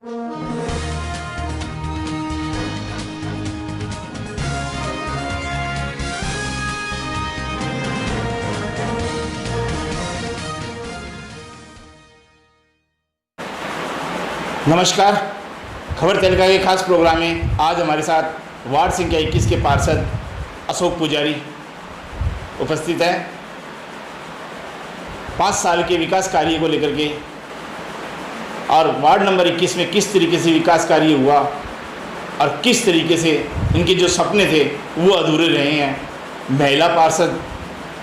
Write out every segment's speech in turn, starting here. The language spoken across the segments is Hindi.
नमस्कार, खबर तहलका के खास प्रोग्राम में आज हमारे साथ वार्ड संख्या 21 के पार्षद अशोक पुजारी उपस्थित हैं। 5 साल के विकास कार्य को लेकर के और वार्ड नंबर 21 में किस तरीके से विकास कार्य हुआ और किस तरीके से इनके जो सपने थे वो अधूरे रहे हैं, महिला पार्षद,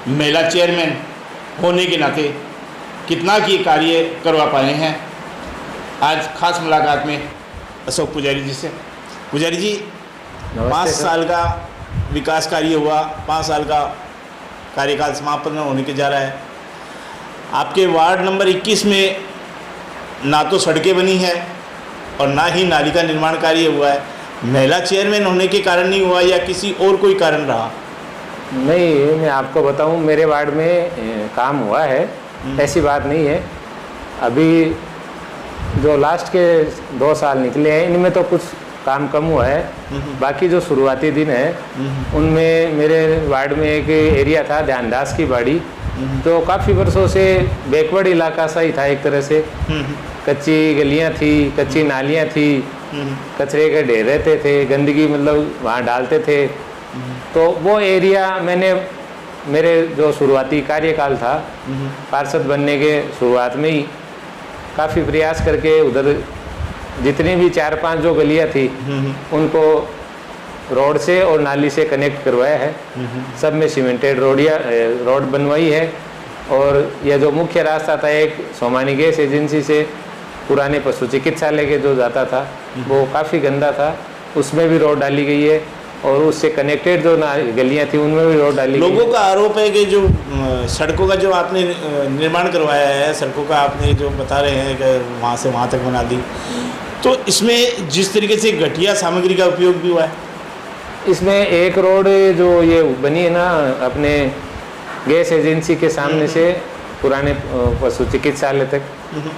महिला चेयरमैन होने के नाते कितना की कार्य करवा पाए हैं। आज खास मुलाकात में अशोक पुजारी जी से। पुजारी जी, 5 साल का विकास कार्य हुआ, 5 साल का कार्यकाल समापन होने के जा रहा है। आपके वार्ड नंबर 21 में ना तो सड़कें बनी है और ना ही नाली का निर्माण कार्य हुआ है। महिला चेयरमैन होने के कारण नहीं हुआ या किसी और कोई कारण रहा? नहीं, मैं आपको बताऊं, मेरे वार्ड में काम हुआ है, ऐसी बात नहीं है। अभी जो लास्ट के 2 साल निकले हैं इनमें तो कुछ काम कम हुआ है। बाकी जो शुरुआती दिन है उनमें मेरे वार्ड में एक एरिया था ध्यानदास की बाड़ी, जो काफ़ी वर्षों से बैकवर्ड इलाका सा ही था। एक तरह से कच्ची गलियां थी, कच्ची नालियां थी, कचरे के ढेर रहते थे, गंदगी मतलब वहाँ डालते थे। तो वो एरिया मैंने मेरे जो शुरुआती कार्यकाल था पार्षद बनने के शुरुआत में ही काफ़ी प्रयास करके उधर जितनी भी 4-5 जो गलियां थी उनको रोड से और नाली से कनेक्ट करवाया है। सब में सीमेंटेड रोड बनवाई है। और यह जो मुख्य रास्ता था एक सोमानी गैस एजेंसी से पुराने पशु चिकित्सालय के जो जाता था वो काफ़ी गंदा था, उसमें भी रोड डाली गई है। और उससे कनेक्टेड जो गलियां थी उनमें भी रोड डाली गई है। लोगों का आरोप है कि जो सड़कों का जो आपने निर्माण करवाया है, सड़कों का आपने जो बता रहे हैं कि वहाँ से वहाँ तक बना दी, तो इसमें जिस तरीके से घटिया सामग्री का उपयोग भी हुआ है। इसमें एक रोड जो ये बनी है ना अपने गैस एजेंसी के सामने से पुराने पशु चिकित्सालय तक,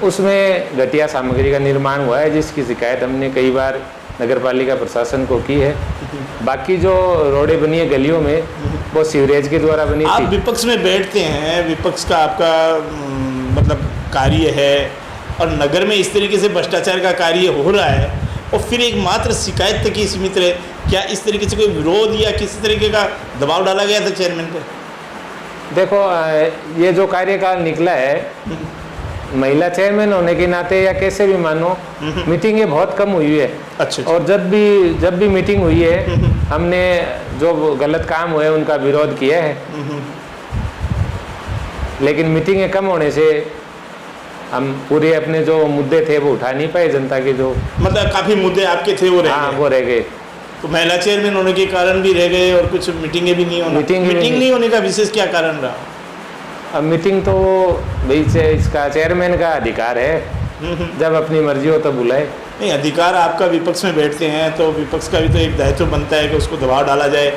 उसमें घटिया सामग्री का निर्माण हुआ है, जिसकी शिकायत हमने कई बार नगर पालिका प्रशासन को की है। बाकी जो रोडें बनी है गलियों में वो सीवरेज के द्वारा बनी थी। आप विपक्ष में बैठते हैं, विपक्ष का आपका मतलब कार्य है और नगर में इस तरीके से भ्रष्टाचार का कार्य हो रहा है और फिर एक मात्र शिकायत तक ही सीमित रहे। क्या इस तरीके से कोई विरोध या किसी तरीके का दबाव डाला गया था चेयरमैन पे? देखो, ये जो कार्यकाल निकला है महिला चेयरमैन होने के नाते या कैसे भी मानो, मीटिंगें बहुत कम हुई है। अच्छा। और जब भी मीटिंग हुई है हमने जो गलत काम हुए उनका विरोध किया है। लेकिन मीटिंगें कम होने से हम पूरे अपने जो मुद्दे थे वो उठा नहीं पाए। जनता के जो मतलब काफ़ी मुद्दे आपके थे वो रह गए। हाँ, वो रह गए। तो महिला चेयरमैन होने के कारण भी रह गए और कुछ मीटिंगें भी नहीं होना। मीटिंग नहीं होने का विशेष क्या कारण रहा? अब मीटिंग तो भाई से इसका चेयरमैन का अधिकार है, जब अपनी मर्जी हो तब बुलाए। नहीं, अधिकार आपका, विपक्ष में बैठते हैं तो विपक्ष का भी तो एक दायित्व बनता है कि उसको दबाव डाला जाए,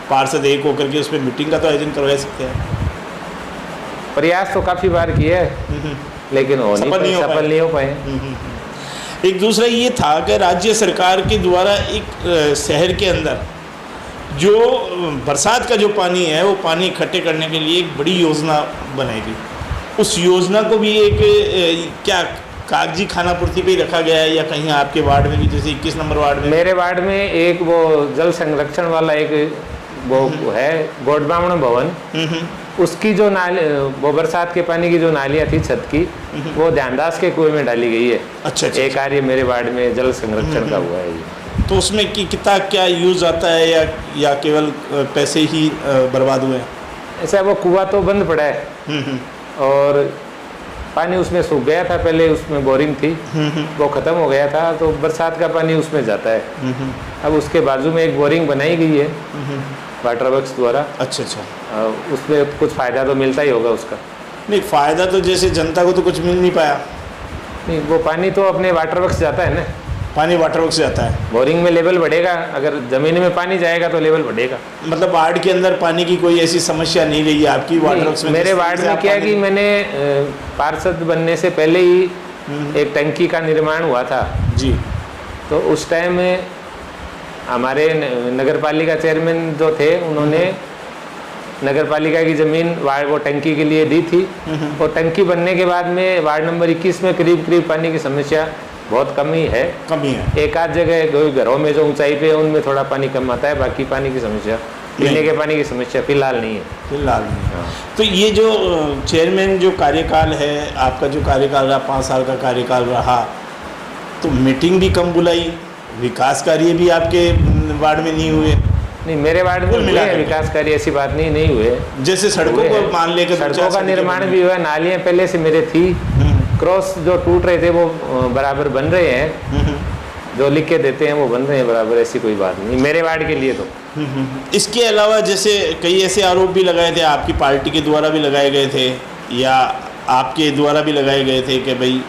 पार्षद एक होकर के उस पर मीटिंग का तो आयोजन करवा सकते हैं। प्रयास तो काफ़ी बार किया है लेकिन सफल नहीं हो पाए। एक दूसरा ये था कि राज्य सरकार के द्वारा एक शहर के अंदर जो बरसात का जो पानी है वो पानी इकट्ठे करने के लिए एक बड़ी योजना बनाई गई। उस योजना को भी एक क्या कागजी खानापूर्ति पे ही रखा गया है या कहीं आपके वार्ड में भी, जैसे 21 नंबर वार्ड में? मेरे वार्ड में एक वो जल संरक्षण वाला एक वो है गोडब्राह्मण भवन, उसकी जो नाली, वो बरसात के पानी की जो नालियाँ थी छत की, वो ध्यानदास के कुएं में डाली गई है। अच्छा। एक कार्य मेरे वार्ड में जल संरक्षण का हुआ है ये। तो उसमें कितना क्या यूज़ आता है या केवल पैसे ही बर्बाद हुए हैं? ऐसा वो कुआं तो बंद पड़ा है और पानी उसमें सूख गया था। पहले उसमें बोरिंग थी, वो ख़त्म हो गया था, तो बरसात का पानी उसमें जाता है। अब उसके बाजू में एक बोरिंग बनाई गई है वाटर वर्क्स द्वारा। अच्छा। उसमें कुछ फ़ायदा तो मिलता ही होगा उसका। नहीं, फ़ायदा तो जैसे जनता को तो कुछ मिल नहीं पाया। नहीं, वो पानी तो अपने वाटर वर्क्स जाता है ना, पानी वाटर वर्क से जाता है। बोरिंग में लेवल बढ़ेगा, अगर ज़मीन में पानी जाएगा तो लेवल बढ़ेगा। मतलब वार्ड के अंदर पानी की कोई ऐसी समस्या नहीं रही है आपकी वाटर वर्क में? मेरे वार्ड में क्या है कि मैंने पार्षद बनने से पहले ही एक टंकी का निर्माण हुआ था जी। तो उस टाइम में हमारे नगर पालिका चेयरमैन जो थे, उन्होंने नगर पालिका की ज़मीन वो टंकी के लिए दी थी। और टंकी बनने के बाद में वार्ड नंबर 21 में करीब करीब पानी की समस्या बहुत कम ही है। एक आध जगह घरों में जो ऊंचाई पे है उनमें थोड़ा पानी कम आता है, बाकी पानी की समस्या, पीने के पानी की समस्या फिलहाल नहीं है। फिलहाल नहीं। हाँ। तो ये जो चेयरमैन जो कार्यकाल है आपका, जो कार्यकाल रहा 5 साल का कार्यकाल रहा, तो मीटिंग भी कम बुलाई, विकास कार्य भी आपके वार्ड में नहीं हुए। नहीं, मेरे वार्ड में हुए विकास कार्य, ऐसी बात नहीं हुए। जैसे सड़कों को मान लेकर, सड़कों का निर्माण भी हुआ, नालियाँ पहले से मेरे थी, क्रॉस जो टूट रहे थे वो बराबर बन रहे हैं, जो लिख के देते हैं वो बन रहे हैं बराबर, ऐसी कोई बात नहीं मेरे वार्ड के लिए। तो इसके अलावा जैसे कई ऐसे आरोप भी लगाए थे, आपकी पार्टी के द्वारा भी लगाए गए थे या आपके द्वारा भी लगाए गए थे कि भाई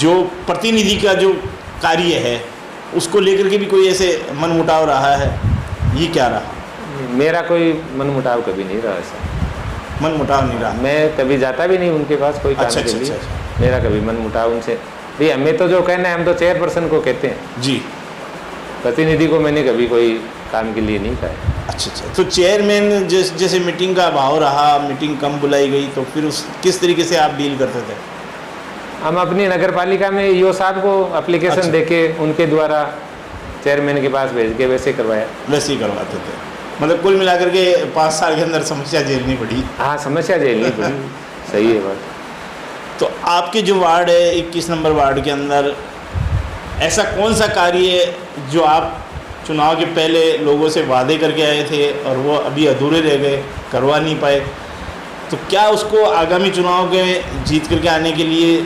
जो प्रतिनिधि का जो कार्य है उसको लेकर के भी कोई ऐसे मनमुटाव रहा है, ये क्या रहा? मेरा कोई मनमुटाव कभी नहीं रहा, ऐसा मनमुटाव नहीं रहा। मैं कभी जाता भी नहीं उनके पास कोई काम के लिए। मेरा कभी मनमुटाव उनसे भी, हमें तो जो कहना है हम तो चेयरपर्सन को कहते हैं जी, प्रतिनिधि को मैंने कभी कोई काम के लिए नहीं कहा। अच्छा। तो चेयरमैन जैसे मीटिंग का अभाव रहा, मीटिंग कम बुलाई गई, तो फिर उस किस तरीके से आप डील करते थे? हम अपनी नगर पालिका में ईओ साहब को एप्लीकेशन देके उनके द्वारा चेयरमैन के पास भेज के वैसे करवाया। वैसे ही करवाते थे, मतलब कुल मिलाकर के 5 साल के अंदर समस्या झेलनी पड़ी। हाँ, समस्या झेलनी पड़ी। सही है बात। तो आपके जो वार्ड है 21 नंबर वार्ड के अंदर ऐसा कौन सा कार्य है जो आप चुनाव के पहले लोगों से वादे करके आए थे और वो अभी अधूरे रह गए, करवा नहीं पाए, तो क्या उसको आगामी चुनाव के जीत करके आने के लिए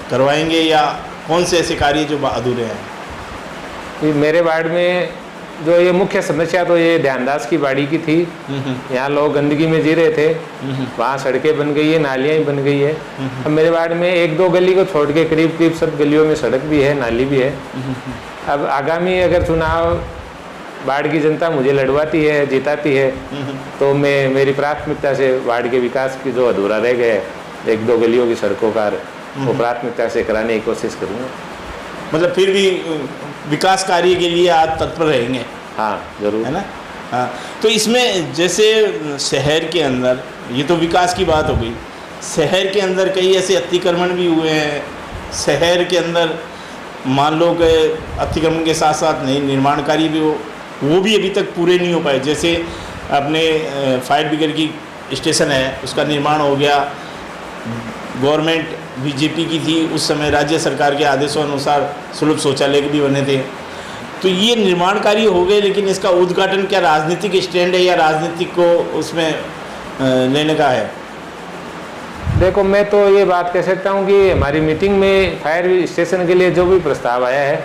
करवाएंगे, या कौन से ऐसे कार्य जो अधूरे हैं? मेरे वार्ड में जो ये मुख्य समस्या तो ये ध्यानदास की बाड़ी की थी। यहाँ लोग गंदगी में जी रहे थे, वहाँ सड़कें बन गई है, नालियाँ बन गई है। अब मेरे वार्ड में 1-2 गली को छोड़ के करीब सब गलियों में सड़क भी है, नाली भी है। अब आगामी अगर चुनाव वार्ड की जनता मुझे लड़वाती है, जिताती है, तो मैं मेरी प्राथमिकता से वार्ड के विकास की जो अधूरा रह गए 1-2 गलियों की सड़कों का वो प्राथमिकता से कराने की कोशिश करूँगा। मतलब फिर भी विकास कार्य के लिए आप तत्पर रहेंगे? हाँ, जरूर, है ना। हाँ, तो इसमें जैसे शहर के अंदर, ये तो विकास की बात हो गई, शहर के अंदर कई ऐसे अतिक्रमण भी हुए हैं। शहर के अंदर मान लो कि अतिक्रमण के साथ साथ नई निर्माण कार्य भी वो भी अभी तक पूरे नहीं हो पाए। जैसे अपने फायर ब्रिगेड की स्टेशन है, उसका निर्माण हो गया, गवर्नमेंट बीजेपी की थी उस समय, राज्य सरकार के आदेशों अनुसार सुलभ शौचालय भी बने थे। तो ये निर्माण कार्य हो गए, लेकिन इसका उद्घाटन क्या राजनीतिक स्टैंड है या राजनीतिक को उसमें लेने का है? देखो, मैं तो ये बात कह सकता हूँ कि हमारी मीटिंग में फायर स्टेशन के लिए जो भी प्रस्ताव आया है,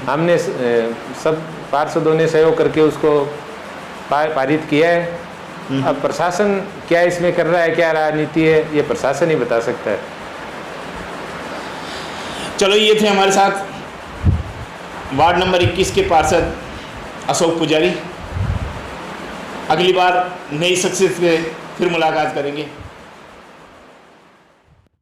हमने सब पार्षदों ने सहयोग करके उसको पारित किया है। अब प्रशासन क्या इसमें कर रहा है, क्या राजनीति है, ये प्रशासन ही बता सकता है। चलो, ये थे हमारे साथ वार्ड नंबर 21 के पार्षद अशोक पुजारी। अगली बार नई शख्सियत से फिर मुलाकात करेंगे।